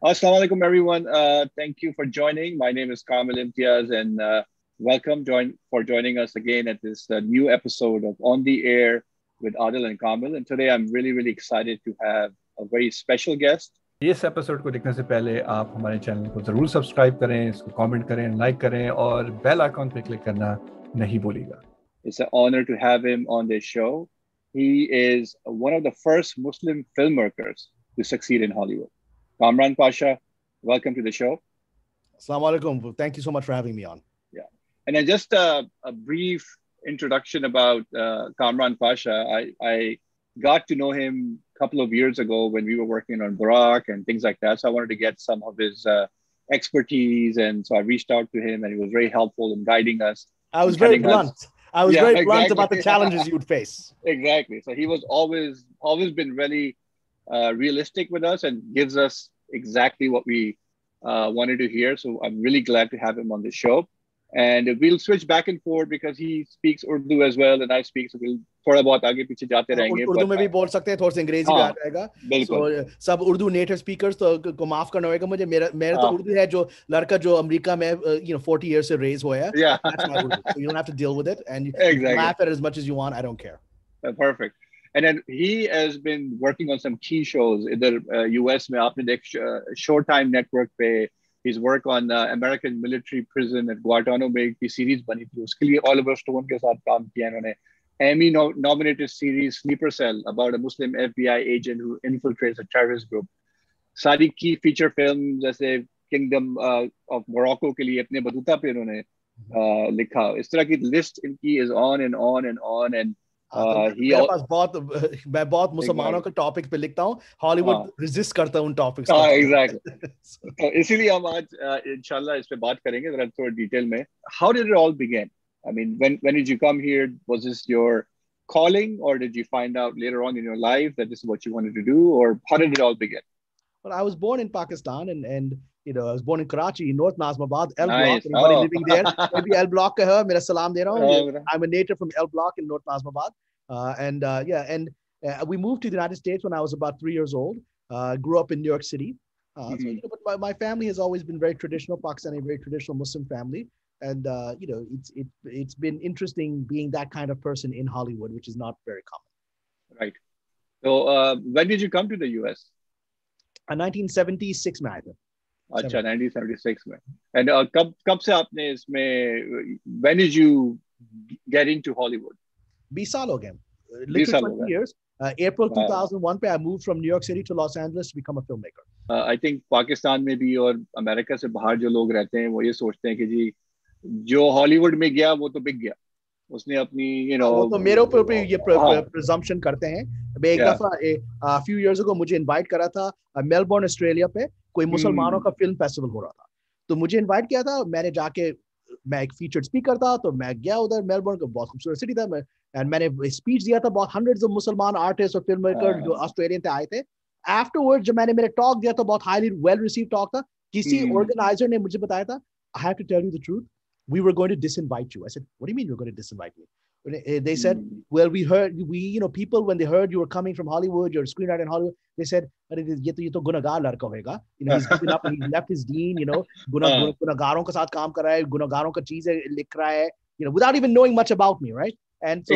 Assalamu alaikum, everyone. Thank you for joining. My name is Kamil Imtiaz, and for joining us again at this new episode of On the Air with Adil and Kamil. And today I'm really, really excited to have a very special guest. इस episode को देखने से पहले आप हमारे channel को जरूर subscribe करें, इसको कमेंट करें, लाइक करें और बेल आइकॉन पे क्लिक करना नहीं भूलिएगा. It's an honor to have him on this show. He is one of the first Muslim filmmakers to succeed in Hollywood. Kamran Pasha, welcome to the show. Assalamu alaikum. Thank you so much for having me on. Yeah. And then just a brief introduction about Kamran Pasha. I got to know him a couple of years ago when we were working on Barak and things like that. So I wanted to get some of his expertise. And so I reached out to him and he was very helpful in guiding us. I was very blunt. I was very blunt about the challenges you'd face. Exactly. So he was always been really realistic with us and gives us exactly what we wanted to hear. So I'm really glad to have him on the show. And we'll switch back and forth because he speaks Urdu as well and I speak. So we'll थोड़ा बहुत आगे पीछे जाते रहेंगे. उर्दू में भी बोल सकते हैं, थोड़ा सा अंग्रेजी भी आ जाएगा. So सब उर्दू नेटिव स्पीकर्स तो को माफ करना होगा मुझे. मेरा तो उर्दू है जो लड़का जो अमेरिका में 40 years से raise हुआ है. Yeah. That's my Urdu. So you don't have to deal with it and you laugh at it as much as you want. I don't care. Perfect. And then he has been working on some key shows. Either US में आपने देखा Showtime Network पे. He's worked on American military prison at Guantanamo Bay की series बनी थी. उसके लिए Oliver Stone के साथ काम किया इन्होंने. Emmy-nominated series Sleeper Cell about a Muslim FBI agent who infiltrates a terrorist group. सारी key feature films जैसे Kingdom of Morocco के लिए अपने बतूता पे इन्होंने लिखा. इस तरह की list इनकी is on and on and on and मेरे पास मैं बहुत मुसलमानों के टॉपिक पे लिखता हूँ. हॉलीवुड रेजिस्ट करता है उन टॉपिक्स को. Exactly. तो इसीलिए हम आज इंशाल्लाह इस पे बात करेंगे जरा थोड़ा डिटेल में. How did it all begin? I mean, when did you come here? Was this your calling, or did you find out later on in your life that this is what you wanted to do, or how did it all begin? Well, I was born in Pakistan, and I was born in Karachi, in North Nazimabad, L Nice. Block. Anybody living there? Maybe L Block ka hai. Mera salam de raha hu. I'm a native from L Block in North Nazimabad, and we moved to the United States when I was about 3 years old. Grew up in New York City. But my family has always been very traditional Pakistani, very traditional Muslim family. And it's been interesting being that kind of person in Hollywood, which is not very common. Right. So when did you come to the US? 1976 में आए थे. अच्छा 1976 में. And कब से आपने इसमें when did you get into Hollywood? 20 साल हो गए. Literally 20 years. April 2001 पे I moved from New York City to Los Angeles to become a filmmaker. I think Pakistan में भी और अमेरिका से बाहर जो लोग रहते हैं वो ये सोचते हैं कि जी जो हॉलीवुड में गया वो तो बिक गया. उसने अपनी वो तो मेरे ऊपर ये presumption करते हैं. मैं एक दफा few years ago मुझे invite करा था मेलबोर्न ऑस्ट्रेलिया पे. कोई मुसलमानों का फिल्म फेस्टिवल हो रहा था, तो मुझे इनवाइट किया था. मैंने जाके मैं एक फीचर्ड स्पीकर था, तो मैं गया उधर. मेलबोर्न का बहुत खूबसूरत सिटी था. मैंने स्पीच दिया था. बहुत हंड्रेड्स ऑफ मुसलमान आर्टिस्ट और फिल्म मेकर जो ऑस्ट्रेलियन थे आए थे. आफ्टरवर्ड जब मैंने मेरा टॉक दिया तो बहुत हाईली वेल रिसीव्ड टॉक था. किसी ऑर्गेनाइजर ने मुझे बताया था, I have to tell you the truth, we were going to disinvite you. I said, what do you mean you're going to disinvite me? They said, well, people, when they heard you were coming from Hollywood, you're a screenwriter in Hollywood, they said, ये तो गुनहगार लड़का होगा. He's given up, he left his deen, गुनहगारों के साथ काम कर रहा है, गुनहगारों का चीजें लिख रहा है, without even knowing much about me, right? And so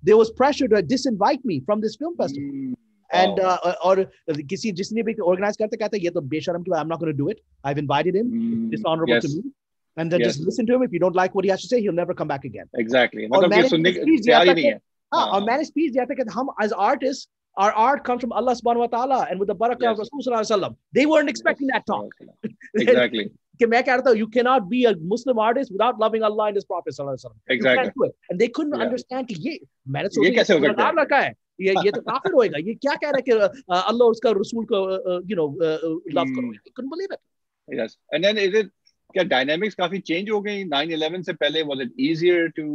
there was pressure to disinvite me from this film festival. And और किसी जिसने भी organize करते कहते ये तो बेशरम की बात, I'm not going to do it. I've invited him, dishonorable to me. And then just listen to him. If you don't like what he has to say, he'll never come back again. Exactly. और मैंने speech दिया था कि हम as artists, our art comes from Allah subhanahu wa ta'ala and with the barakah of Rasul sallallahu alaihi wasallam. They weren't expecting that talk. Exactly. कि मैं कह रहा था, you cannot be a Muslim artist without loving Allah and His Prophet sallallahu alaihi wasallam. Exactly. You can't do it. And they couldn't understand कि ये मैंने सोचा ये कैसे हो सकता है? लड़का है. ये तो काफिर होएगा. ये क्या कह रहा है कि अल्लाह और उसका रसूल को love करो. I couldn't believe it. Yes. And then क्या dynamics काफी change हो गई 9/11 से पहले? Was it easier to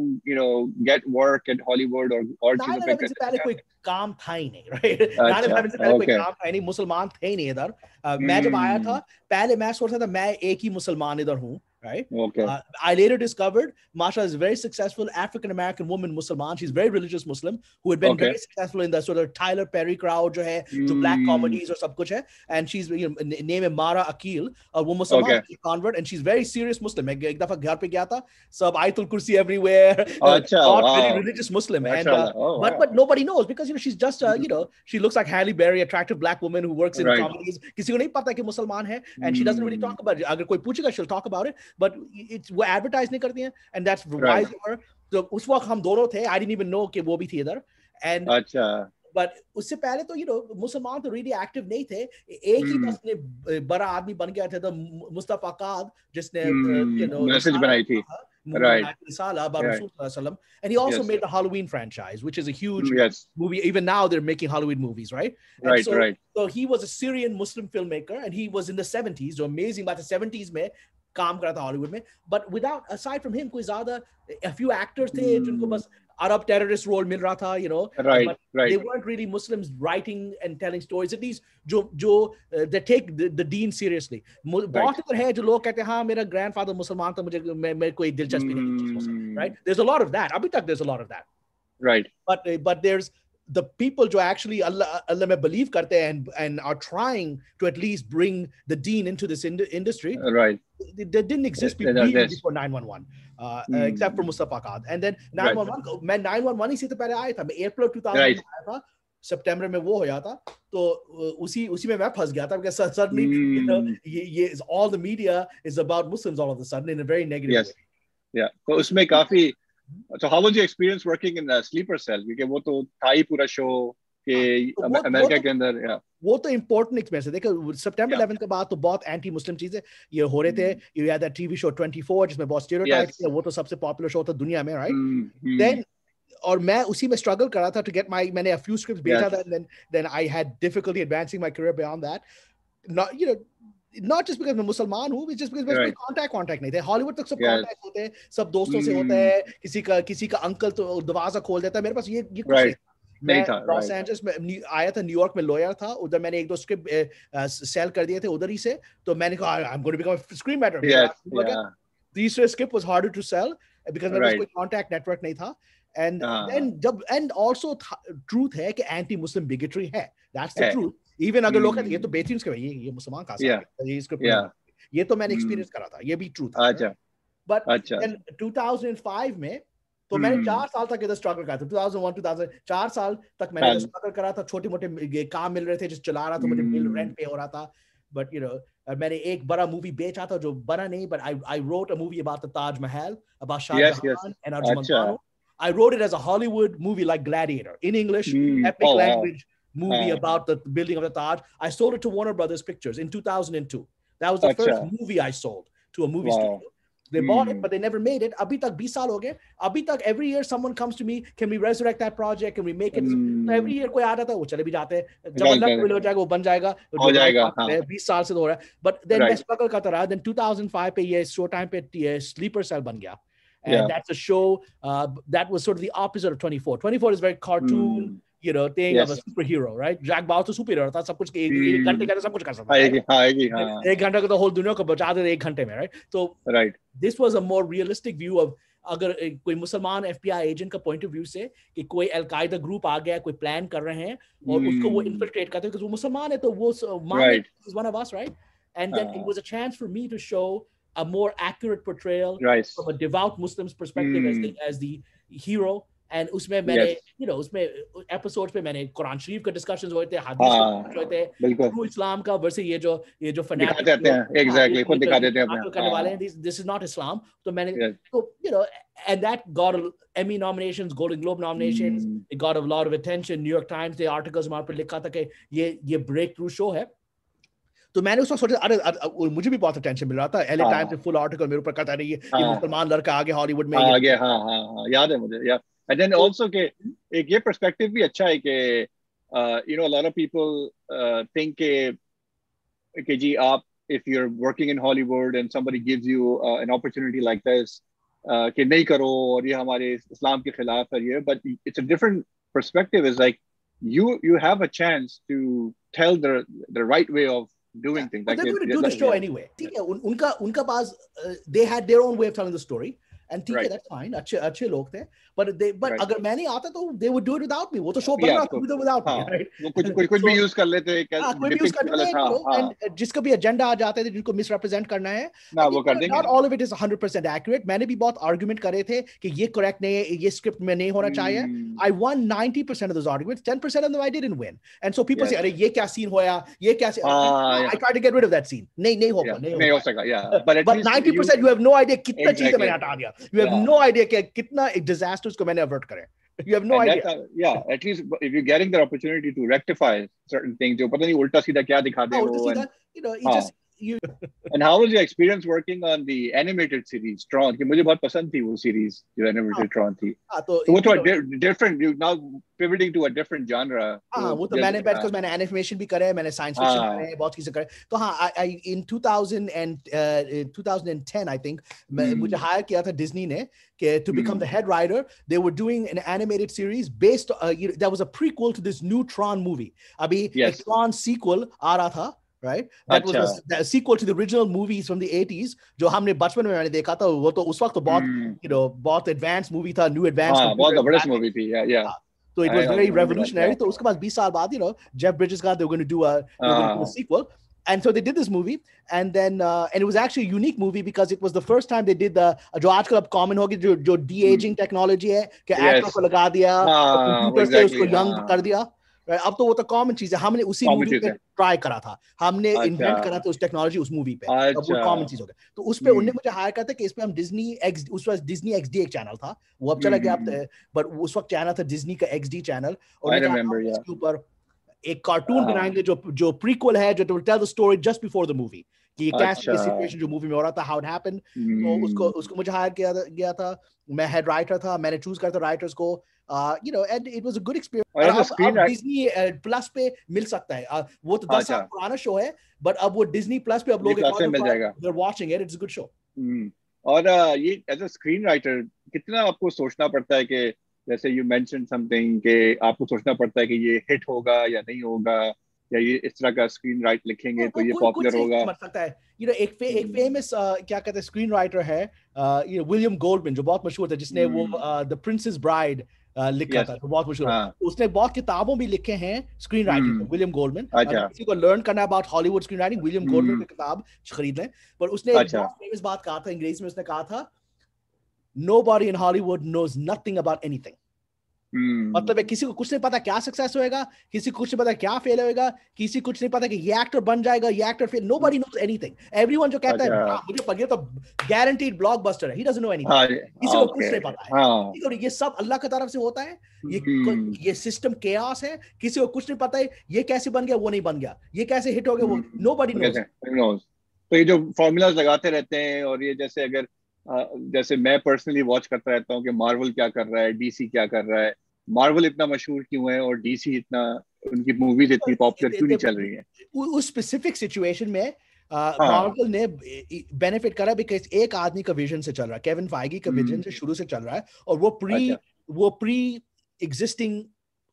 get work at Hollywood or 9/11 से पहले कोई काम था ही नहीं, right? 9/11 से पहले कोई काम था ही नहीं, मुसलमान थे ही नहीं इधर. मैं जब आया था पहले मैं सोचता था मैं एक ही मुसलमान इधर हूँ, right? Okay. I later discovered Masha is a very successful African-American woman, Musliman. She's a very religious Muslim who had been very successful in the sort of Tyler Perry crowd, jo hai, jo black comedies or sab kuch hai. And she's, you know, name है Mara Akil, वो Musliman, she's a convert, and she's very serious Muslim. मैं एक दफा घर पे गया था, सब आयतुल कुर्सी everywhere, not very religious Muslim. And but nobody knows because, you know, she's just you know, she looks like Halle Berry, attractive black woman who works in comedies. किसी को नहीं पता कि मुसलमान है, and she doesn't really talk about it. अगर कोई पूछेगा, she'll talk about it, but it's वो advertise नहीं करती हैं, and that's wise of her. तो उस वक्त हम दोनों थे, I didn't even know कि वो भी थी इधर, and but उससे पहले तो, you know, मुसलमान तो really active नहीं थे. एक ही बस ने बड़ा आदमी बन गया था, तो मुस्तफा काद, जिसने you know मैसेज बनाई थी. Right. And he also made the Halloween franchise, which is a huge movie. Even now they're making Halloween movies, right? So he was a Syrian Muslim filmmaker, and he was in the 70s. So amazing, about the 70s में काम करा था Hollywood में. But aside from him, कोई ज़्यादा, a few actors थे जिनको बस Arab terrorist role मिल रहा था, you know. But they weren't really Muslims writing and telling stories. At least जो they take the deen seriously. बहुत इधर है जो लोग कहते हैं हाँ मेरा grandfather मुसलमान था, मुझे मैं कोई दिलचस्पी नहीं चीज़ में, right? There's a lot of that. अभी तक there's a lot of that. Right. But there's the people who actually Allah में believe करते हैं and are trying to at least bring the deen into this industry. Right. They didn't exist before 911, except for Mustafa Qad. And then 911, मैं 911 ही से तो पहले आया था. मैं April 2000 में आया था. September में वो होया था. तो उसी में मैं फंस गया था because suddenly, you know, all the media is about Muslims all of a sudden in a very negative way. Yeah. तो उसमें काफी. So how was your experience working in a sleeper cell? क्योंकि वो तो था ही पूरा शो कि America के अंदर, वो तो important experience है. देखो September 11 के बाद तो बहुत anti Muslim चीजें ये हो रहे थे. You had that TV show 24 जिसमें बहुत stereotypes थे. वो तो सबसे popular show था दुनिया में, right? Then और मैं उसी में struggle कर रहा था to get my, मैंने a few scripts भेजा था, and then I had difficulty advancing my career beyond that. Not, you know, not just because मैं मुसलमान हूँ, it's just because मेरे कोई contact नहीं थे. Hollywood तक सब contact होते हैं, सब दोस्तों से होता है. किसी का अंकल तो दरवाजा खोल देता है. मेरे पास ये कुछ नहीं था. मैं लॉस एंजल्स में आया था, न्यूयॉर्क में लॉयर था. उधर मैंने एक दो स्क्रिप्ट सेल कर दिए थे उधर ही से. तो मैंने कहा I am going to become a screenwriter. These script was harder to sell because मेरे पास कोई contact network नहीं था. And then and also truth है कि anti Muslim bigotry है. That's the truth. Even अगर लोग कहते ये तो बेहतरीन स्क्रिप्ट है, ये मुसलमान का ये स्क्रिप्ट ये तो मैंने एक्सपीरियंस करा था, ये भी ट्रू था. But then 2005 में तो मैंने 4 साल तक इधर स्ट्रगल करा था. 2001 2000 4 साल तक मैंने स्ट्रगल करा था. छोटे मोटे काम मिल रहे थे जिस चला रहा था, मुझे बिल रेंट पे हो रहा था. But you know, मैंने एक बड़ा मूवी बेचा था जो बना नहीं, but I wrote a movie about the Taj Mahal, about Shah Jahan and Arjun. I wrote it as a Hollywood movie like Gladiator in English, epic language movie about the building of the Taj. I sold it to Warner Brothers Pictures in 2002. That was the first movie I sold to a movie studio. They bought it, but they never made it. Abhi tak 20 saal ho gaye. Abhi tak every year someone comes to me, can we resurrect that project? Can we make it? So every year koi aa rata, wo chale bhi jate hain. Jab Allah will ho jayega, wo ban jayega. Ho jayega. 20 saal se ho raha hai. But then मैं struggle करता रहा. Then 2005 पे ये Showtime पे Sleeper Cell बन गया. And that's a show that was sort of the opposite of 24. 24 is very cartoon, you know, thing of a superhero, right? Jack Bauer तो superhero था, सब कुछ एक घंटे का सब कुछ कर सकता है. एक घंटे का तो whole दुनिया को बचा दे एक घंटे में, right? So this was a more realistic view of अगर कोई मुसलमान FBI एजेंट का पॉइंट ऑफ व्यू से कि कोई अल-कायदा ग्रुप आ गया, कोई प्लान कर रहे हैं और उसको वो इन्फिल्ट्रेट करते हैं because वो मुसलमान है तो वो मान is one of us, right? And then it was a chance for me to show a more accurate portrayal from a devout Muslim's perspective as the hero. And उसमें मैंने, you know, उसमें episodes पे मैंने कुरान शरीफ का discussions हुए थे, हदीस के हुए थे, true Islam का versus ये जो fanatic दिखाते हैं, exactly, खुद दिखा देते हैं अपने करने वाले हैं. This is not Islam. तो मैंने, so, you know, and that got Emmy nominations, Golden Globe nominations. It got a lot of attention. New York Times के articles वहाँ पर लिखा था कि ये breakthrough show है. तो मैंने उस वक्त सोचा अरे मुझे भी बहुत अटेंशन मिल रहा था. LA टाइम्स में फुल आर्टिकल मेरे ऊपर कहता रही है ये मुसलमान लड़का आ गया हॉलीवुड में. आ गया, हाँ याद है मुझे. या and then also के एक ये perspective भी अच्छा है कि you know, a lot of people think कि जी आप if you're working in Hollywood and somebody gives you an opportunity like this कि नहीं करो और ये हमारे इस्लाम के खिलाफ है ये. But it's a different perspective. Is like you have a chance to tell the right way of doing things. But Like they're going to do the show anyway. ठीक है, उनका पास they had their own way of telling the story. And ठीक है, that's fine. अच्छे लोग थे. But अगर मैं नहीं आता तो they would do it without me. वो तो show बन रहा था without me, right? वो कुछ भी यूज कर लेते हैं. कोई भी यूज कर लेते हैं. And जिसका भी एजेंडा आ जाते थे, जिनको मिसरिप्रेजेंट करना है, ना वो कर देंगे. Not all of it is 100% accurate. मैंने भी बहुत आर्गुमेंट करे थे कि ये करेक्ट नहीं है, ये स्क्रिप्ट में नहीं होना चाहिए. I won 90% of those arguments. 10% of them I didn't win. And so people say, अरे ये क्या सीन होया, ये क्या I tried to get rid of that scene. नहीं हो सका. Yeah. But 90% you have no idea कितना चीजें मैंने हटा दिया. You have no idea कि कितना disasters को मैंने avert करे. You have no idea. At least if you're getting the opportunity to rectify certain things, जो पता नहीं उल्टा सीधा क्या दिखा दे वो. You know, you just you. And how was your experience working on the animated series TRON? कि मुझे बहुत पसंद थी वो series जो animated TRON थी. तो वो तो different. You now pivoting to a different genre. वो तो मैंने because मैंने animation भी करे, मैंने science fiction करे, बहुत चीजें करे. तो हाँ, I in 2010 I think मुझे hire किया था Disney ने to become the head writer. They were doing an animated series based. That was a prequel to this new TRON movie. अभी एक TRON sequel आ रहा था. Right? That was the sequel to the original movies from the 80s. जो हमने बचपन में मैंने देखा था, वो तो उस वक्त तो बहुत, बहुत advanced movie था, new advanced. बहुत जबरदस्त movie थी, yeah. So it was very revolutionary. तो उसके बाद 20 साल बाद, Jeff Bridges got they were going to do a sequel, and so they did this movie, and then and it was actually a unique movie because it was the first time they did the जो आजकल अब common हो गई जो de-aging technology है कि actor को लगा दिया, computer से उसको young कर दिया. Right? अब तो वो तो कॉमन चीज है. हमने उसी मूवी पे ट्राई करा था, हमने इन्वेंट करा था उस टेक्नोलॉजी उस मूवी पे. अब वो कॉमन चीज हो गया. तो उस पे उन्होंने मुझे हायर करता कि इस पे हम उस वक्त डिज्नी XD एक चैनल था, वो अब चला गया अब, बट उस वक्त चैनल था डिज्नी का XD चैनल, और उसके ऊपर एक कार्टून बनाएंगे जो प्रीक्वल है, जो tell the story just before the movie, कि कैसे सिचुएशन जो मूवी में हो रहा था, हाउ इट हैपेंड. तो उसको मुझे हायर किया गया था. मैं हेड राइटर था, मैंने चूज करता राइटर्स को. And it was a good experience. अब Disney Plus पे मिल सकता है. वो तो 10 साल पुराना शो है, but अब वो Disney Plus पे अब लोग they're watching it. It's a good show. और ये as a screenwriter कितना आपको सोचना पड़ता है कि जैसे you mentioned something कि आपको सोचना पड़ता है कि ये hit होगा या नहीं होगा, या ये इस तरह का screenwriter लिखेंगे तो ये popular होगा. समझ सकता है. एक famous क्या कहते हैं screenwriter है, William Goldman, जो बहुत मशहूर था, जिसने वो The Princess Bride लिखा था, तो बहुत मशहूर है. उसने बहुत किताबों भी लिखे हैं स्क्रीन राइटिंग पे, विलियम गोल्डमैन. किसी को लर्न करना about Hollywood screen writing, William Goldman की किताब खरीद लें. पर उसने एक बहुत फेमस बात कहा था अंग्रेजी में. उसने कहा था, nobody in Hollywood knows nothing about anything. मतलब किसी को कुछ नहीं पता क्या सक्सेस होएगा, किसी को कुछ नहीं पता क्या फेल होएगा, किसी को कुछ नहीं पता कि ये एक्टर बन जाएगा, ये actor fail. Nobody knows anything. Everyone जो कहता है मुझे पता तो guaranteed blockbuster है, he doesn't know anything. किसी को कुछ नहीं पता है. ये सब अल्लाह की तरफ से होता है. ये सिस्टम chaos है. किसी को कुछ नहीं पता है ये कैसे बन गया, वो नहीं बन गया, ये कैसे हिट हो गया, वो nobody knows. तो ये जो फॉर्मूलाज लगाते रहते हैं, और ये जैसे अगर जैसे मैं पर्सनली वॉच करता रहता हूँ कि मार्वल क्या कर रहा है, DC क्या कर रहा है, मार्वल इतना मशहूर क्यों है और DC इतना, उनकी मूवीज इतनी पॉपुलर क्यों नहीं चल रही है. उस स्पेसिफिक सिचुएशन में मार्वल ने बेनिफिट करा बिकॉज़ एक आदमी का विजन से चल रहा है, केविन फाइगी का विजन से शुरू से चल रहा है, और वो प्री एग्जिस्टिंग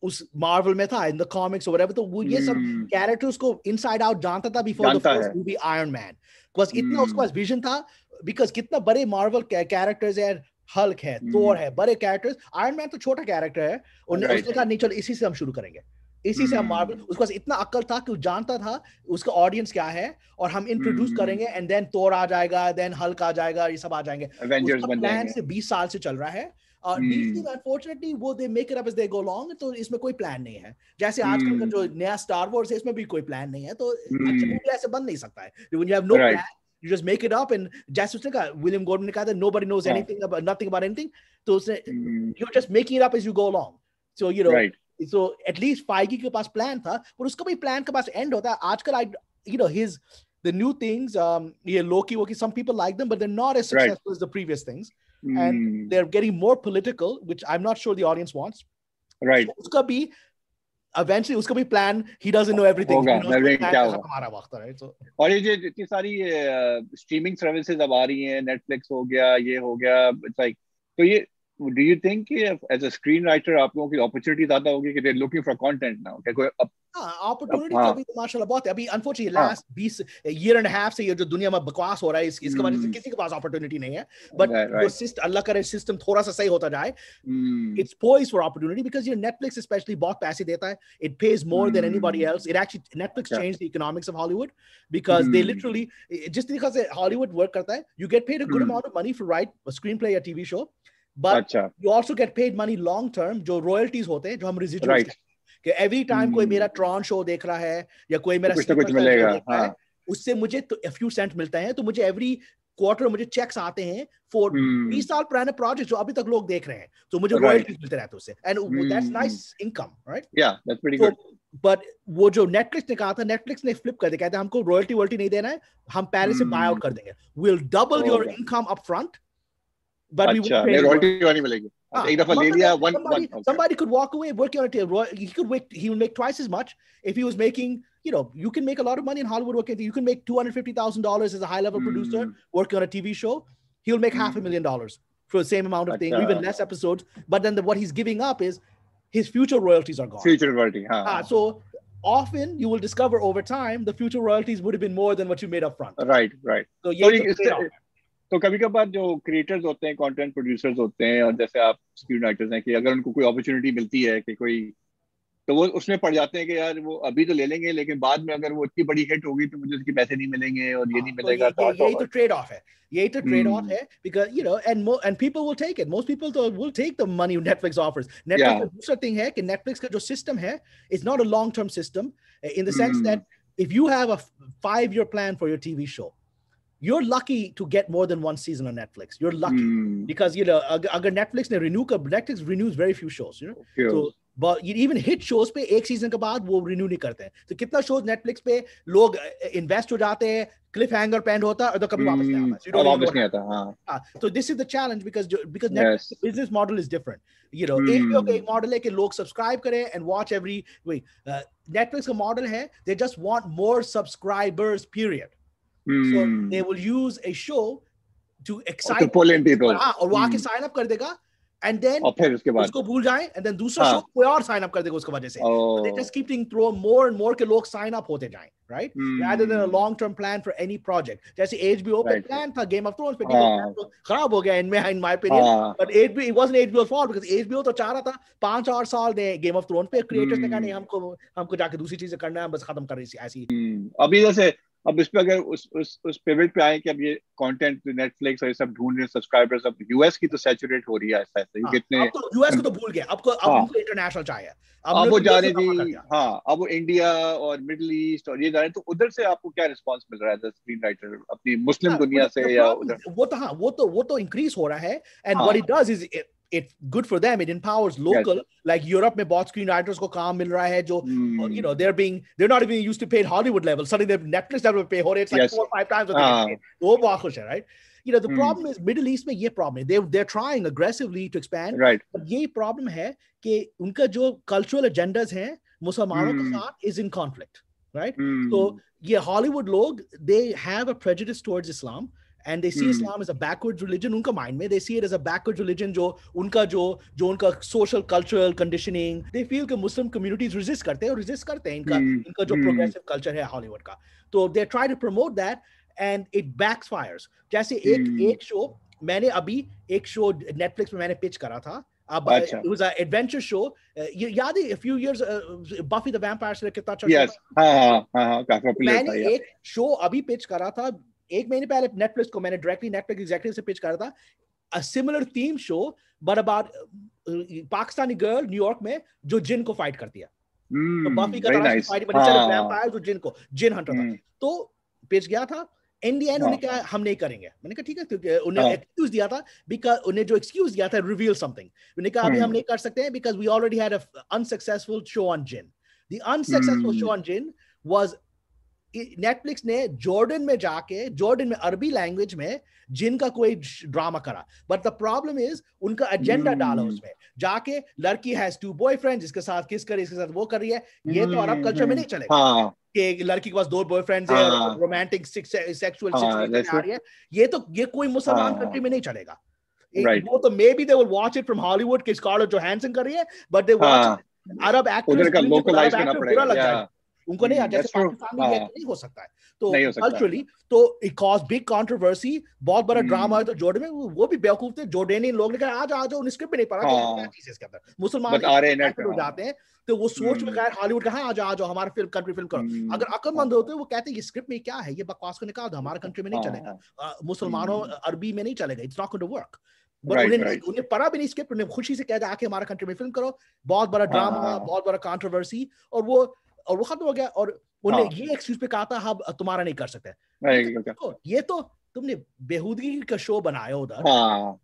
उस मार्वल में था, इन द कॉमिक्स और व्हाटएवर. तो वो ये सब कैरेक्टर्स को इनसाइड आउट जानता था before the first movie iron man. Because इतना उसके पास विजन था, बिकॉज़ कितना बड़े मार्वल कैरेक्टर्स है, हल्क है, थोर है, बड़े कैरेक्टर्स. आयरन मैन तो छोटा कैरेक्टर है. उसने कहा नहीं चलो इसी से हम शुरू करेंगे, इसी से हम मार्वल. उसके पास इतना अक्ल था कि वो जानता था उसका ऑडियंस क्या है, और हम इंट्रोड्यूस करेंगे, एंड देन थोर आ जाएगा, देन हल्क आ जाएगा, ये सब आ जाएंगे. उसका प्लान से 20 साल से चल रहा है. DC unfortunately वो they make it up as they go along, तो इसमें कोई प्लान नहीं है. जैसे आजकल का जो नया स्टार वॉर्स है, इसमें भी कोई प्लान नहीं है. तो अच्छा मूवी ऐसे बन नहीं सकता है. When you have no plan, you just make it up. And जैसे उसने कहा, विलियम गोल्डमैन ने कहा था, nobody knows anything about nothing about anything. तो उसने you're just making it up as you go along. So so at least Feige के पास plan था, पर उसका भी प्लान के पास एंड होता है. आजकल his the new things, ये Loki, some people like them, but they're not as successful as the previous things. And they're getting more political, which I'm not sure the audience wants. Right. So उसका भी eventually उसका भी plan, he doesn't know everything. हमारा वक्त है. So और ये इतनी सारी स्ट्रीमिंग सर्विसेज अब आ रही हैं, नेटफ्लिक्स हो गया, ये हो गया, इट्स लाइक, तो ये do you think as a screen writer आप लोगों की अपॉर्चुनिटी ज्यादा होगी कि they're looking for content now, कि कोई अपॉर्चुनिटी तो अभी तो माशाल्लाह बहुत है। अभी unfortunately last 20 year and half से ये जो दुनिया में बकवास हो रहा है इसके वजह से किसी के पास अपॉर्चुनिटी नहीं है, बट वो सिस्टम अल्लाह करे सिस्टम थोड़ा सा सही होता जाए, it's poised for opportunity because you know Netflix especially बहुत पैसे देता है, it pays more than anybody else. It actually Netflix changed the economics of Hollywood because they literally जिस तरीके से Hollywood work करता है, you get paid a good amount of money for write a screenplay or TV show, but you also get paid money long term जो royalties होते हैं, जो हम residuals कि every time कोई मेरा ट्रॉन शो देख रहा है या कोई मेरा कुछ मिलेगा, देख रहा है, उससे मुझे तो a few cent मिलता है, तो मुझे every क्वार्टर मुझे चेक्स आते हैं फॉर 20 साल पुराने प्रोजेक्ट जो अभी तक लोग देख रहे हैं, तो मुझे रॉयल्टीज मिलते रहते हैं उससे, and that's nice income, right? या दैट्स प्रीटी गुड। बट वो जो नेटफ्लिक्स ने कहा था, नेटफ्लिक्स ने फ्लिप कर दिया, कहते हैं हमको रॉयल्टी नहीं देना है, हम पहले से बाय आउट कर देंगे, we will double your income up front, but we won't pay royalty नहीं मिलेगी। एक दफा ले लिया, somebody could walk away working on it, he will make twice as much if he was making, you know, you can make a lot of money in Hollywood working. You can make $250,000 as a high-level producer working on a TV show. He'll make $500,000 for the same amount of thing, even less episodes. But then what he's giving up is his future royalties are gone. Future royalty, so often you will discover over time the future royalties would have been more than what you made up front. Right. तो कभी कभार जो creators होते हैं, content producers होते हैं, और जैसे आप स्क्रीन राइटर्स हैं, कि अगर उनको कोई अपॉर्चुनिटी मिलती है कि कोई, तो वो उसमें पड़ जाते हैं कि यार वो अभी तो ले लेंगे, लेकिन बाद में अगर वो इतनी बड़ी हिट होगी तो मुझे उसके पैसे नहीं मिलेंगे और ये नहीं मिलेगा। यही तो ट्रेड ऑफ है, because you know, and people will take it, most people will take the money Netflix offers. Netflix दूसरा thing है कि Netflix का जो सिस्टम है is not a long term system, in the sense that if you have a 5-year plan for your TV show, you're lucky to get more than one season on Netflix. You're lucky because, you know, agar Netflix ne renew ka, Netflix renews very few shows, you know. So but even hit shows पे एक season के बाद वो renew नहीं करते हैं, तो कितना शोज नेटफ्लिक्स पे लोग इन्वेस्ट हो जाते हैं, क्लिफ हैंगर पेंड होता है और तो कभी वापस नहीं आता, हाँ। तो this is the challenge because Netflix business model is different, you know. HBO का एक मॉडल है कि लोग सब्सक्राइब करें and watch every week. Netflix का मॉडल है they just want more subscribers, period. So they will use a show to excite pull in people, और वो आके साइन अप कर देगा, and then और फिर उसके बाद उसको भूल जाएं, and then दूसरा शो कोई और साइन अप कर देगा उसकी वजह से। They just keep throw more and more के लोग साइन अप होते जाएं, right? Rather than a long term plan for any project. जैसे HBO पे प्लान था Game of Thrones पे, खराब हो गया in my opinion, but it wasn't HBO's fault because HBO तो चाह रहा था 5-8 साल दे Game of Thrones पे, क्रिएटर्स ने कहा नहीं, हमको जाके दूसरी चीजें करना है, बस खत्म कर रही ऐसी। अभी जैसे अब इस पे अगर उस पिवट पे आए कि अब ये कंटेंट नेटफ्लिक्स और ये सब ढूंढ रहे हैं सब्सक्राइबर्स, अब यूएस की तो सैचुरेट हो रही है ऐसा ऐसा, कितने अब तो यूएस को तो भूल गए, अब उनको इंटरनेशनल चाहिए, अब वो जा रहे जी, हाँ, अब वो इंडिया और मिडिल ईस्ट और ये जा रहे हैं, तो उधर से आपको क्या रिस्पांस मिल रहा है एज स्क्रीन राइटर अपनी मुस्लिम दुनिया से, या उधर वो तो इंक्रीज हो रहा है, and what it does is it's good for them, it empowers local, like Europe में बहुत screenwriters को काम मिल रहा है जो you know they're not even used to paid Hollywood level, suddenly they're Netflix level pay हो रहे, it's like 4-5 times what they get paid, वो बहुत खुश है, right? You know, the problem is Middle East में ये problem है, they're trying aggressively to expand, right? but ये problem है कि उनका जो cultural agendas हैं मुसलमानों के साथ is in conflict, right? So ये Hollywood लोग, they have a prejudice towards Islam, and they see Islam as a backwards religion. उनका mind में they see it as a backwards religion, जो उनका social cultural conditioning, they feel कि Muslim communities resist करते हैं इनका जो progressive culture है Hollywood का, तो they try to promote that and it backfires. जैसे एक शो मैंने अभी एक शो Netflix में मैंने pitch करा था, it was an adventure show, याद है a few years Buffy the Vampire Slayer कितना अच्छा yes काफी पॉपुलर था, मैंने एक शो अभी pitch करा था एक महीने पहले Netflix को, मैंने डायरेक्टली Netflix एग्जीक्यूटिव से पिच करा था, a similar theme show but about Pakistani girl New York में जो जिन को फाइट करती है, तो बफी का तरह से fight, but instead of vampire जो जिन हंटर था, तो पिच गया था, इन द एंड उन्होंने कहा हम नहीं करेंगे, मैंने कहा ठीक है, क्योंकि उन्हें एक्सक्यूज दिया था, बिकॉज़ उन्हें जो एक्सक्यूज दिया था रिवील समथिंग, उन्होंने कहा अभी हम नहीं कर सकते हैं because we already had a unsuccessful show on Jinn, the unsuccessful show on Jinn was Netflix ने जॉर्डन में अरबी लैंग्वेज में जिन का कोई ड्रामा करा, बट द प्रॉब्लम इज उनका एजेंडा डाला उसमें, जाके लड़की हैज 2 बॉयफ्रेंड्स, इसके साथ किस करे, इसके साथ वो कर रही है, ये तो अरब कल्चर में नहीं चलेगा कि लड़की के पास 2 बॉयफ्रेंड्स है, रोमांटिक सेक्सुअल सिचुएशन आ रही है, ये कोई मुसलमान कंट्री में नहीं चलेगा, वो तो may be they will watch it from Hollywood कि स्कारलेट जोहानसन कर रही है, बट दे वॉच अरब उधर का एक्टर्स लोकलाइज करना बुरा लग पड़ेगा। जाएगा उनको, नहीं जैसे पाकिस्तान में ये नहीं हो सकता है, तो कल्चरली तो इट कॉज बिग कंट्रोवर्सी, बहुत बड़ा ड्रामा है। तो जोर्डन में वो भी बेवकूफ थे, जोर्डेनियन लोग ने कहा आ जाओ, उन्हें स्क्रिप्ट नहीं पढ़ा तो क्या चीज है इसके अंदर, मुसलमान हो जाते हैं तो वो सोच में गए हॉलीवुड कहा आ जाओ हमारा फिल्म कंट्री फिल्म करो। अगर अक्लमंद होते वो कहते हैं ये स्क्रिप्ट में क्या है, ये बकवास को निकाल दो, हमारे कंट्री में नहीं चलेगा, मुसलमानों अरबी में नहीं चलेगा, it's not going to work. But उन्हें पढ़ा भी नहीं स्क्रिप्ट, उन्हें खुशी से कहते आके हमारा कंट्री में फिल्म करो, बहुत बड़ा ड्रामा, बहुत बड़ा कंट्रोवर्सी, और वो खत्म हो गया। और उन्हें ये एक्सक्यूज पे कहा था हम तुम्हारा नहीं कर सकते। ये तो तुमने बेहूदगी का शो बनाया उधर,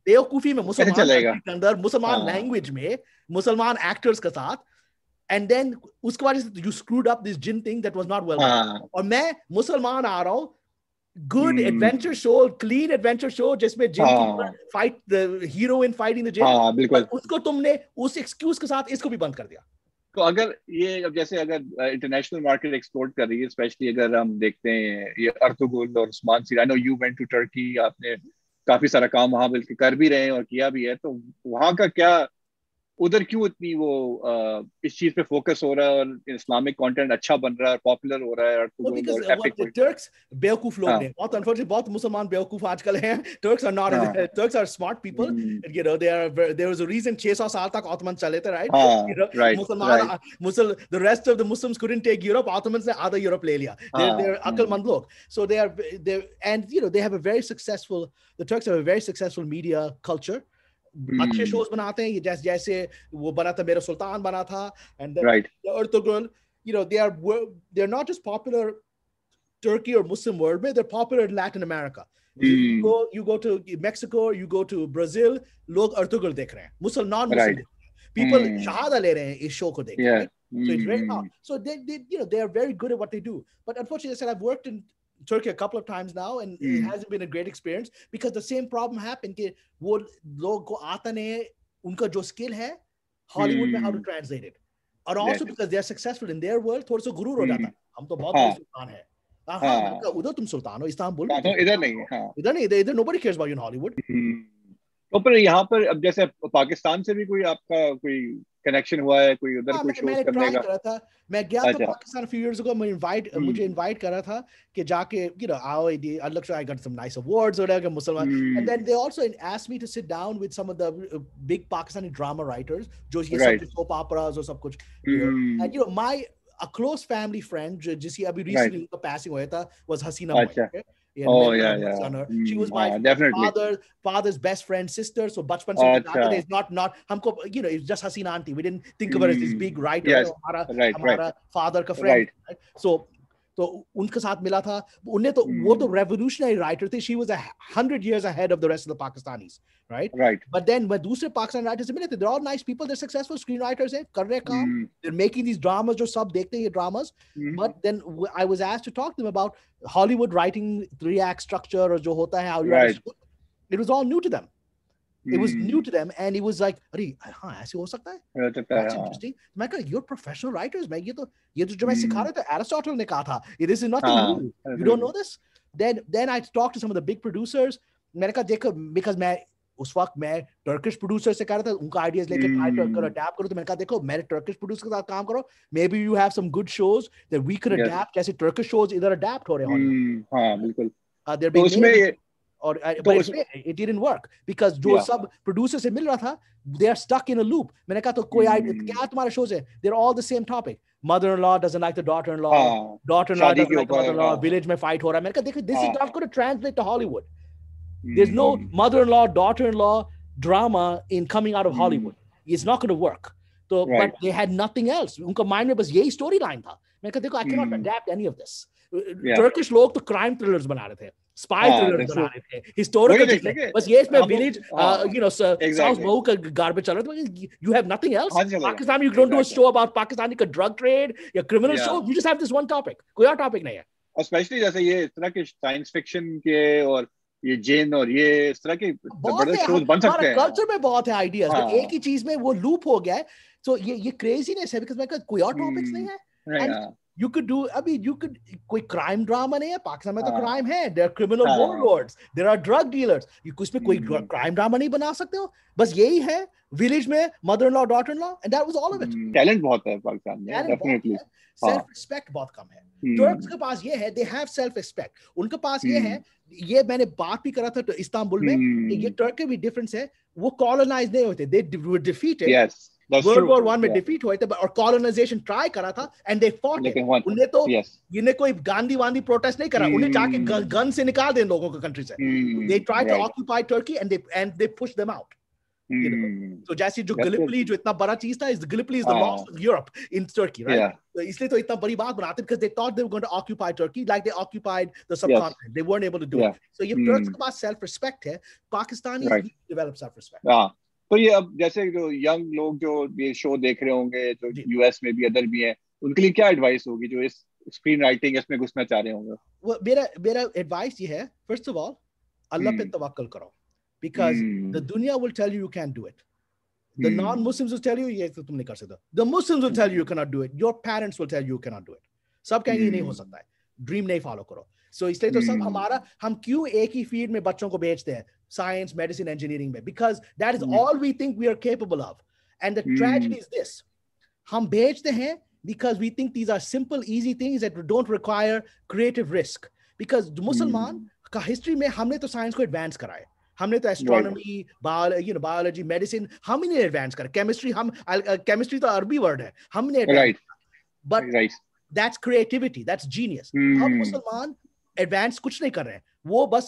बेवकूफी में मुसलमान के अंदर, मुसलमान लैंग्वेज में, मुसलमान एक्टर्स के साथ, एंड देन उसके बाद यू स्क्रूड अप दिस जिन thing that was not well done. और मैं मुसलमान आ रहा हूँ, good adventure show, clean adventure show जिसमें जिन की fight, the heroine fighting the जिन, उसको तुमने उस एक्सक्यूज के साथ इसको भी बंद कर दिया। तो अगर ये अब जैसे अगर इंटरनेशनल मार्केट एक्सप्लोर कर रही है, स्पेशली अगर हम देखते हैं ये अर्तुगरुल और Osman series, I know you went to Turkey, आपने काफी सारा काम वहां बल्कि कर भी रहे हैं और किया भी है, तो वहां का क्या, उधर क्यों इतनी वो इस चीज पे फोकस हो रहा है और इस्लामिक कंटेंट अच्छा बन रहा है, पॉपुलर हो रहा है? टर्क्स बेवकूफ लोग ने, बहुत अनफॉर्चुनेटली बहुत मुसलमान बेवकूफ आजकल हैं। Turks are not, Turks are smart people, you know, there was a reason 600 साल तक ऑटोमन चले थे, राइट? मुसलमान the rest of the Muslims couldn't take Europe, Ottomans ने आधा यूरोप ले लिया, दे आर अक्लमंद लोग। So they and you know they have a very successful, the Turks have a very successful media culture, अच्छे शोज बनाते हैं, ये जैसे वो बना था, मेरा सुल्तान बना था, and Etrugurl, you know, they're not just popular Turkey or Muslim world में, they're popular in Latin America. You go to Mexico, you go to Brazil, लोग Etrugurl देख रहे हैं, मुसलमान मुस्लिम people शहादा ले रहे हैं इस शो को देख के, right? So it's very hard. So they you know they are very good at what they do. But unfortunately, I said I've worked in Turkey a couple of times now, and it hasn't been a great experience because the same problem happened कि वो लोग को आता नहीं है, उनका जो skill है Hollywood में how to translate it, and also because they are successful in their world, थोड़ा सा गुरूर हो जाता है, हम तो बहुत बड़े सुल्तान हैं, हाँ उधर तुम सुल्तान हो, इस्तांबुल इधर नहीं, इधर nobody cares about you in Hollywood. तो पर यहाँ पर अब जैसे पाकिस्तान से भी कोई आपका कोई कनेक्शन हुआ है, कोई उधर कोई शोज करने का? करा था, मैं गया था पाकिस्तान few years ago, मुझे इनवाइट करा था कि जाके you know आओ, I looked I got some nice awards or whatever, मुसलमान, and then they also asked me to sit down with some of the big Pakistani drama writers जो ये सब soap operas और सब कुछ, and you know a close family friend जिसकी अभी recently passing हुआ था was Hasina Moin. Yeah. She was my father's best friend's sister. So बचपन से it's not हमको, you know, it's just Hasina auntie. We didn't think of her as this big writer. Yes. हमारा father का friend. Right? So उनके साथ मिला था, उन्हें तो वो तो revolutionary writer थे. She was 100 years ahead of the rest of the Pakistanis, right? But then when दूसरे Pakistani writers से मिले थे, they're all nice people, they're successful screenwriters हैं, कर रहे काम, they're making these dramas जो सब देखते हैं ये dramas. But then I was asked to talk to them about Hollywood writing 3-act structure और जो होता है, how you write. It was all new to them. It was new to them, and it was like, अरे हाँ ऐसे हो सकता है, that's interesting. मैं कहा, you're professional writers, मैं ये तो जो मैं सिखा रहा था, Aristotle ने कहा था, this is nothing new. You don't know this? Then I talked to some of the big producers. मैंने कहा देखो, because मैं उस वक्त मैं Turkish producer से कह रहा था, उनका ideas लेके try करो, adapt करो, तो मैंने कहा देखो मेरे Turkish producer के साथ काम करो, maybe you have some good shows that we could adapt, जैसे Turkish shows इधर adapt हो रहे हैं. हाँ बिल्कुल. They're being made. और it didn't work because जो सब producer से मिल रहा था, they are stuck in a loop. मैंने कहा तो कोई क्या तुम्हारे shows है? They're all the same topic. Mother-in-law doesn't like the daughter-in-law. Daughter-in-law doesn't like the mother-in-law. Village में fight हो रहा है. मैंने कहा देखो, this is not going to translate to Hollywood. There's no mother-in-law, daughter-in-law drama in coming out of Hollywood. It's not going to work. So, but they had nothing else. उनका mind में बस यही storyline था. मैंने कहा देखो, I cannot adapt any of this. Turkish लोग तो crime thrillers बना रहे थे, spy thrillers बना रहे थे, historical, बस ये इसमें village, you know, South Bow का garbage चल रहा था. You have nothing else. Pakistan, you don't do a show about Pakistani का drug trade या criminal show. You just have this one topic. कोई और topic नहीं है. और especially जैसे ये इस तरह के science fiction के और ये जिन और ये इस तरह के बड़े शोज बन सकते हैं. कल्चर में बहुत है आइडियाज, तो एक ही चीज में वो लूप हो गया है. तो ये क्रेजीनेस है, बिकॉज़ मैं कोई और टॉपिक्स नहीं है. You could do, I mean, you could, कोई crime drama नहीं है, पाकिस्तान में तो crime है, there are criminal warlords, there are drug dealers, you उसमें कोई crime drama नहीं बना सकते हो, बस यही है, village में mother-in-law, daughter-in-law, and that was all of it. Talent बहुत है पाकिस्तान में, definitely. Self-respect बहुत कम है. Turks के पास ये है, they have self-respect. उनके पास ये है, ये मैंने बात भी करा था तो इस्तांबुल में, ये टर्क के भी difference है, वो colonize नहीं होते, they were defeated. Yes. World War I में defeat हुए थे और colonization try करा था and they fought it. उन्हें तो इन्हें कोई गांधी वांधी protest नहीं करा, उन्हें जाके गन से निकाल दे लोगों को country से. They tried to occupy Turkey and they pushed them out. You know? So जैसे जो Gallipoli जो इतना बड़ा चीज था, Gallipoli is the loss of Europe in Turkey, right? तो इसलिए तो इतना बड़ी बात बनाते because they thought they were going to occupy Turkey like they occupied the subcontinent. They weren't able to do it. So ये Turks के पास self respect है, Pakistani develop self respect. तो ये अब जैसे जो यंग लोग जो ये शो देख रहे होंगे, जो यूएस में भी अदर भी हैं, उनके लिए क्या एडवाइस होगी जो इस स्क्रीन राइटिंग इसमें घुसना चाह रहे होंगे? मेरा एडवाइस ये है, फर्स्ट ऑफ ऑल अल्लाह पे तवक्कल करो, because the dunya will tell you you can't do it. The non-Muslims will tell you ये तो तुम नहीं कर सकते. The Muslims will tell you you cannot do it. Your parents will tell you you cannot do it. सब कहेंगे नहीं हो सकता है, ड्रीम नहीं फॉलो करो. So इसलिए तो सब हमारा, हम क्यों एक ही फील्ड में बच्चों को भेजते हैं, साइंस, मेडिसिन, इंजीनियरिंग में, because that is all we think we are capable of. And the tragedy is this, हम भेजते हैं because we think these are simple, easy things that don't require creative risk. Because मुसलमान का history में हमने तो science को advance कराए, हमने तो एस्ट्रोनॉमी, बायोलॉजी, मेडिसिन हम ही ने एडवांस करा. केमिस्ट्री, हम केमिस्ट्री तो अरबी वर्ड है, हमने advance, but that's creativity, that's genius. हम मुसलमान एडवांस कुछ नहीं कर रहे हैं, वो बस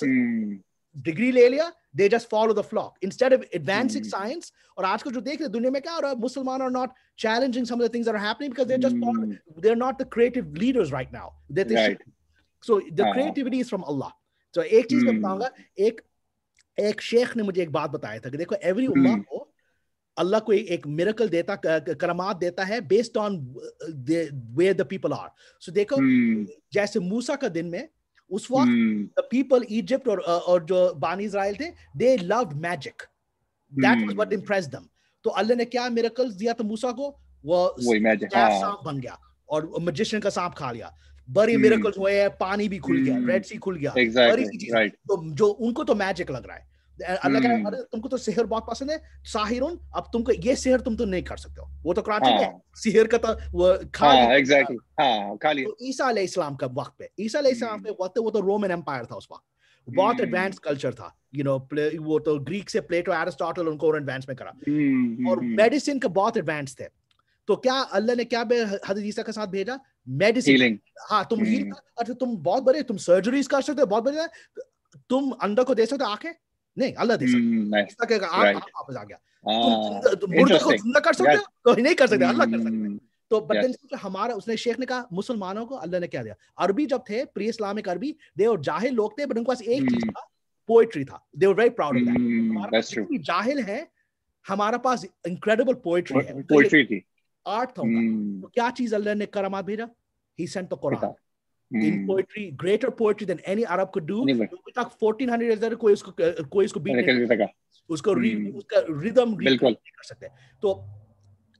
डिग्री ले लिया, they just follow the flock instead of advancing science. और आज को जो देख रहे दुनिया में क्या हो रहा है, मुसलमान are not challenging some of the things that are happening because they're not the creative leaders right now that they should. So the creativity is from Allah. So एक चीज मैं बताऊंगा, एक शेख ने मुझे एक बात बताया था कि देखो एवरी उम्मा को अल्लाह को एक मिरेकल देता, करामात देता है based on where the people are. So देखो जैसे मूसा का दिन में उस वक्त द पीपल इजिप्ट और जो बानी इज़राइल थे, they loved magic, that was what impressed them. तो अल्लाह ने क्या मिरेकल्स दिया था मूसा को, वो सांप बन गया और मैजिशियन का सांप खा लिया. बड़ी मिरेकल्स हुए हैं, पानी भी खुल गया, रेड सी खुल गया, बड़ी सी चीज. तो जो उनको तो मैजिक लग रहा है, अल्लाह कह रहा है तुमको तो सिहर बहुत पसंद है, साहिरुन, अब तुमको ये सिहर तुम तो नहीं कर सकते हो. वो तो कराची में सिहर का तो वो खा लिया. तो ईसा अलैहिस्सलाम का वक्त पे, ईसा अलैहिस्सलाम के वक्त वो तो रोमन एम्पायर था उस वक्त, बहुत एडवांस कल्चर था, यू नो, वो तो ग्रीक से प्लेटो, एरिस्टोटल, उनको एडवांस में करा, और मेडिसिन का बहुत एडवांस थे. तो क्या अल्लाह ने क्या हज़रत ईसा के साथ भेजा? मेडिसिन. हाँ, तुम हील, अच्छा तुम बहुत बड़े, तुम सर्जरीज कर सकते हो, बहुत बड़े, तुम अंदर को दे सकते हो, आंखें नहीं, अल्लाह दे सकता है. वापस आ गया. तुम मुर्दे को जिंदा कर सकते हो, तो नहीं कर सकते, अल्लाह कर सकता है. तो बट हमारा, उसने शेख ने कहा मुसलमानों को अल्लाह ने क्या दिया? अरबी जब थे, प्री इस्लामिक अरबी, दे और जाहिल लोग थे, बट उनके पास एक चीज था, पोएट्री था. They were very proud of that. हमारे पास जाहिल है, हमारा पास इनक्रेडिबल पोएट्री है, पोएट्री थी, आर्ट था उनका. तो क्या चीज अल्लाह ने करामात भेजा? He sent the Quran. In poetry, greater poetry than any Arab could do. अभी तक 1400 years तक कोई इसको बीट नहीं कर सका, उसका रिदम नहीं कर सकते. तो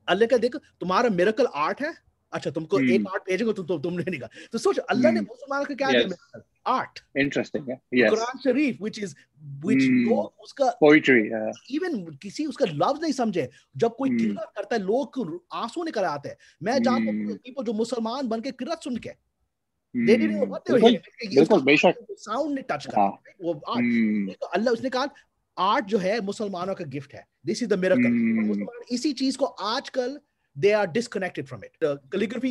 अल्लाह का देखो, तुम्हारा मिरेकल आर्ट है, अच्छा तुमको एक आर्ट भेजेंगे तो तुमने नहीं कहा. तो सोच, अल्लाह ने मुसलमान को क्या दिया? आर्ट. इंटरेस्टिंग है. यस, कुरान शरीफ which लोग उसका पोएट्री, इवन किसी उसका लफ्ज नहीं समझे, जब कोई किरात करता है लोग आंसू निकल आते हैं. मैं जानता हूं पीपल जो मुसलमान बन के किरात सुन के they didn't know what they were hearing. बिल्कुल बेशक साउंड ने टच करा वो आर्ट. तो अल्लाह उसने कहा आर्ट जो है मुसलमानों का गिफ्ट है. This is the miracle. मुसलमान इसी चीज को आजकल they are disconnected from it. The calligraphy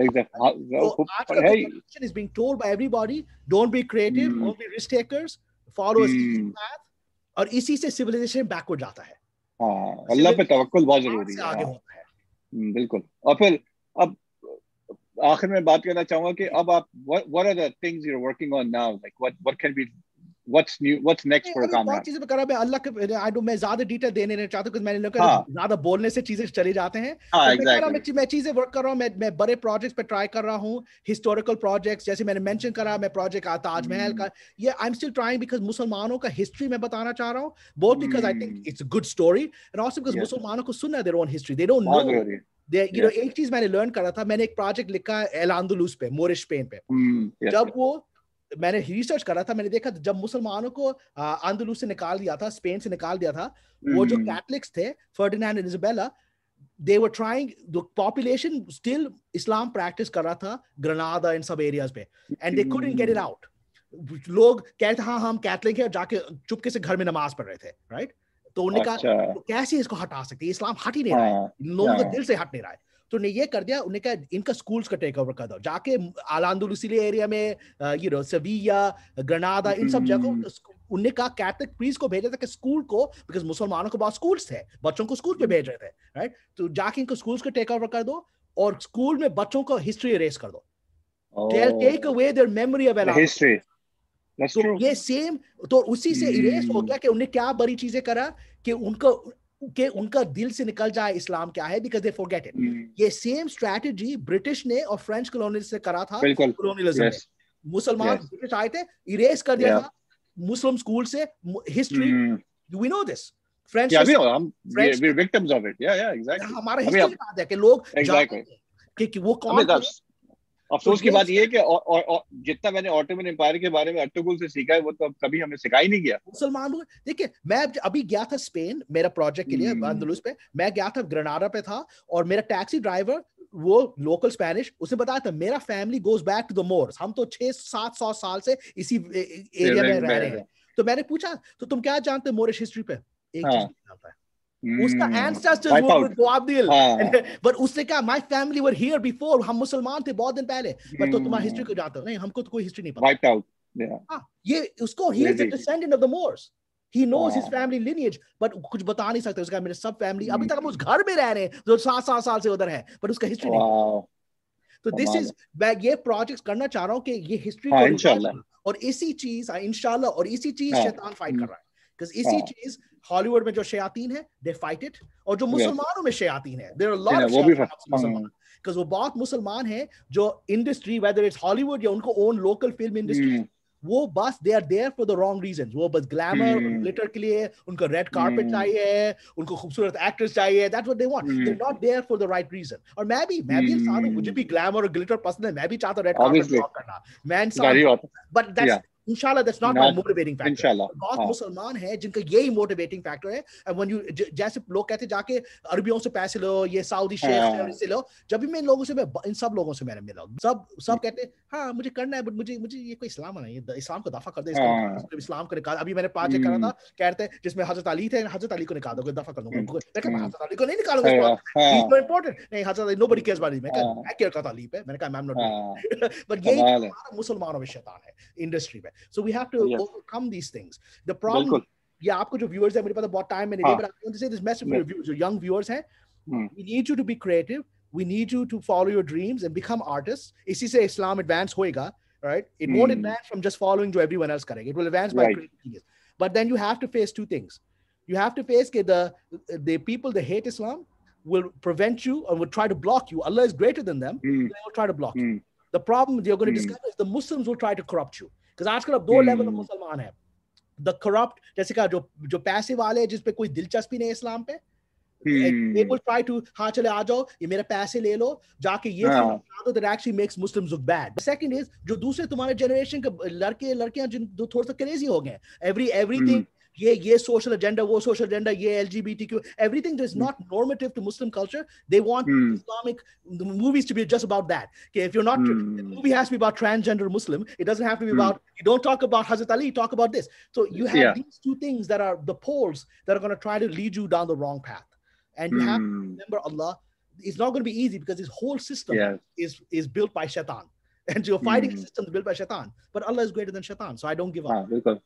exactly. So is being told by everybody, don't be creative, don't be risk takers, follow a path, और इसी से civilization backward जाता है. अल्लाह पे तवक्कुल बहुत जरूरी है, आगे होता है. बिल्कुल. और फिर अब आखिर में बात करना चाहूंगा कि अब आप what are the things you're working on now, like what can be, what's new, what's next for Kamran? बहुत चीजें कर रहा है अल्लाह के, मैं ज्यादा डिटेल देने नहीं चाहता क्योंकि मैंने लोगों ज्यादा बोलने से चीजें चले जाते हैं. मैं चीजें वर्क कर रहा हूँ, मैं बड़े प्रोजेक्ट्स पे ट्राई कर रहा हूँ, हिस्टोरिकल प्रोजेक्ट्स जैसे मैंने मेंशन करा, मैं प्रोजेक्ट ताजमहल का, ये I am still trying because मुसलमानों का हिस्ट्री मैं बताना चाह रहा हूँ, both because I think it's a good story and also because मुसलमानों को सुनना their own history, they don't know एक चीज मैंने लर्न करा था, मैंने एक प्रोजेक्ट लिखा है एल अंदलुस पे, मोरिश स्पेन पे। जब वो मैंने रिसर्च करा था, मैंने देखा जब मुसलमानों को अंदलुस से निकाल दिया था, स्पेन से निकाल दिया था, वो जो कैथलिक्स थे Ferdinand and Isabella, they were trying, the population still Islam practice कर रहा था ग्रेनाडा इन सब एरियाज पे, and they couldn't get it out. लोग कहते हाँ हम कैथलिक है, जाके चुपके से घर में नमाज पढ़ रहे थे, राइट? तो उन्होंने कहा तो कैसे इसको हटा सकते हैं, इस्लाम हट ही नहीं रहा है, लोगों के दिल से हट नहीं रहा है। तो उन्हें ये कर दिया, उन्हें कहा इनका स्कूल्स का टेक ओवर कर दो, जाके अल-अंदलुसी एरिया में सेविया, ग्रेनाडा, इन सब जगहों उन्हें कहा कैथलिक प्रीस्ट को भेजा था कि स्कूल को, बिकॉज मुसलमानों को बहुत स्कूल्स थे, बच्चों को स्कूल पे भेज रहे थे, राइट? तो जाके इनको स्कूल्स को टेक ओवर कर दो और स्कूल में बच्चों को हिस्ट्री इरेज कर दो, take away their memory of history. तो ये सेम, तो उसी से इरेज हो गया कि उन्हें क्या बड़ी चीजें करा कि उनका दिल से निकल जाए इस्लाम क्या है, बिकॉज दे फॉरगेट इट। ये सेम स्ट्रैटेजी ब्रिटिश ने और फ्रेंच कॉलोनियल से करा था, कॉलोनियलिज्म में। मुसलमान ब्रिटिश आए थे, इरेज कर दिया था मुस्लिम स्कूल से history. We know this, French victims of it, exactly. हमारा हिस्ट्री याद है कि लोग कि वो कौन। अफसोस की बात ये है कि जितना मैंने ऑटोमन एम्पायर के बारे में अर्तुगरुल से सीखा है, वो तो कभी हमने सिखा ही नहीं किया। मुसलमान लोग देखिए, मैं अभी गया था स्पेन मेरा प्रोजेक्ट के लिए, अंदलुस पे मैं गया था, ग्रेनाडा पे था, और मेरा टैक्सी ड्राइवर वो लोकल स्पेनिश, उसने बताया था मेरा family goes back to the Moors, हम तो 600-700 साल से इसी एरिया में रह रहे हैं। तो मैंने पूछा तो तुम क्या जानते हो मोरिश हिस्ट्री पे? एक चीज जानता है, उसका ancestors were Guadil, but उसने कहा my family were here before, हम मुसलमान थे बहुत दिन पहले, but तो तुम्हारी हिस्ट्री को जानते हो? नहीं, हमको तो कोई हिस्ट्री नहीं पता। Wiped out, ये उसको, he is a descendant of the Moors, he knows his family lineage, but कुछ बता नहीं सकते। उसका मेरे सब फैमिली अभी तक हम उस घर में रह रहे हैं जो 700 साल से उधर है, but उसका हिस्ट्री नहीं। तो दिस इज, मैं ये प्रोजेक्ट्स करना चाह रहा हूँ कि ये हिस्ट्री को इंशाल्लाह, और इसी चीज इंशाल्लाह, और इसी चीज शैतान फाइट कर रहा है, बिकॉज़ इसी चीज हॉलीवुड में जो शयातीन है दे फाइट इट, और जो मुसलमानों में शयातीन है देयर आर लॉट ऑफ मुसलमान, बिकॉज़ वो बहुत मुसलमान है जो इंडस्ट्री, वेदर इट्स हॉलीवुड या उनको ओन लोकल फिल्म इंडस्ट्री, वो बस they are there for the wrong reasons. वो बस ग्लैमर ग्लिटर के लिए, उनको रेड कार्पेट चाहिए, उनको खूबसूरत एक्टर्स चाहिए, that's what they want, they are not there for the right reason. और मैं भी इंसान हूं, मुझे भी ग्लैमर और ग्लिटर पसंद है, मैं भी चाहता हूं रेड कार्पेट वॉक करना, मैं इंसान, बट दैट्स इंशाल्लाह that's not my motivating factor. बहुत मुसलमान है जिनका यही मोटिवेटिंग फैक्टर है। एंड व्हेन यू, जैसे लोग कहते जाके अरबियों से पैसे लो, ये सऊदी शेख से लो, जब भी मैं इन लोगों से, मैं इन सब लोगों से मैंने मिला, सब कहते हाँ मुझे करना है, बट मुझे ये कोई इस्लाम नहीं है, इस्लाम को दफा कर दे, इस्लाम को निकाल। अभी मैंने प्रोजेक्ट करा था, कहते जिसमें हजरत अली थे, हजरत अली को निकाल दो, दफा कर दूंगा। हजरत अली को नहीं निकालूंगा, इज नॉट इंपॉर्टेंट, नहीं हजरत अली नोबडी केयर्स अबाउट, मैं केयर करता अली पे, मैंने कहा आई एम नॉट, बट यही मुसलमानों में शैतान है इंडस्ट्री में। So we have to overcome these things. The problem, ये आपको जो viewers है, मुझे पता बहुत time मैंने but I want to say this message for your viewers, जो young viewers हैं, we need you to be creative, we need you to follow your dreams and become artists. इसी से इस्लाम advance होएगा, right? It won't advance from just following जो everyone else करेगा. It will advance by creating genius. But then you have to face two things. You have to face that the people that hate Islam will prevent you or will try to block you. Allah is greater than them. They will try to block you. The problem you're going to discover is the Muslims will try to corrupt you. Because आजकल अब दो level of मुसलमान है, the corrupt, जैसे कहा जो पैसे वाले जिस पे कोई दिलचस्पी नहीं है इस्लाम पे, they will try to, हाँ चले आ जाओ, ये मेरे पैसे ले लो, जाके ये दो, that actually makes Muslims look bad. The second is जो दूसरे तुम्हारे जनरेशन के लड़के लड़कियां जिन जो थोड़ा सा क्रेजी हो गए, everything ये social agenda, वो social agenda, ये LGBTQ, everything that is not normative to Muslim culture, they want Islamic the movies to be just about that. Okay, if you're not, the movie has to be about transgender Muslim. It doesn't have to be about, you don't talk about Hazrat Ali, you talk about this. So you have these two things that are the poles that are going to try to lead you down the wrong path. And you have to remember Allah, it's not going to be easy because this whole system is built by shaitan. And you're fighting a system built by shaitan. But Allah is greater than shaitan, so I don't give up.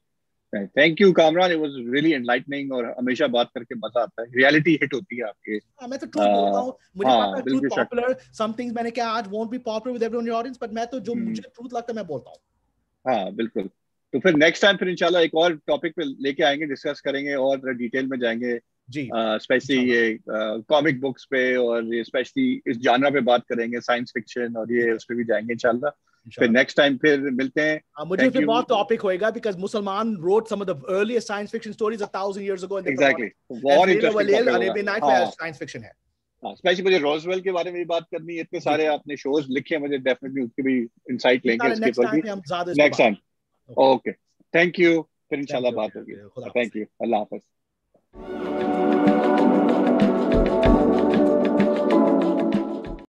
Thank you, Kamran. It was really enlightening और हमेशा बात करके मजा आता है. Reality hit होती है आपके. मैं तो ट्रूथ बोलता हूँ. मुझे पता है ट्रूथ पॉपुलर. Some things मैंने क्या आज won't be popular with everyone in your audience, but मैं तो जो मुझे ट्रूथ लगता है मैं बोलता हूँ. हाँ बिल्कुल. तो फिर नेक्स्ट टाइम फिर इंशाल्लाह एक और टॉपिक पे लेके आएंगे, डिस्कस करेंगे और डिटेल में जाएंगे जी, स्पेशली ये कॉमिक बुक्स पे और ये स्पेशली इस जानरा पे बात करेंगे, साइंस फिक्शन और ये उस पे भी जाएंगे इंशाल्लाह. फिर नेक्स्ट टाइम फिर मिलते हैं. मुझे फिर बहुत टॉपिक होएगा बिकॉज़ मुसलमान wrote some of the earliest science fiction stories 1000 years ago. Exactly. War interesting. Arabian Nights में साइंस फिक्शन है. स्पेशली मुझे रोजवेल के बारे में भी बात करनी है, इतने सारे आपने शोज लिखे हैं, मुझे डेफिनेटली उसके भी इंसाइट लेंगे उसके ऊपर भी next time. Okay, thank you, फिर इंशाल्लाह बात होगी। Thank you, Allah Hafiz.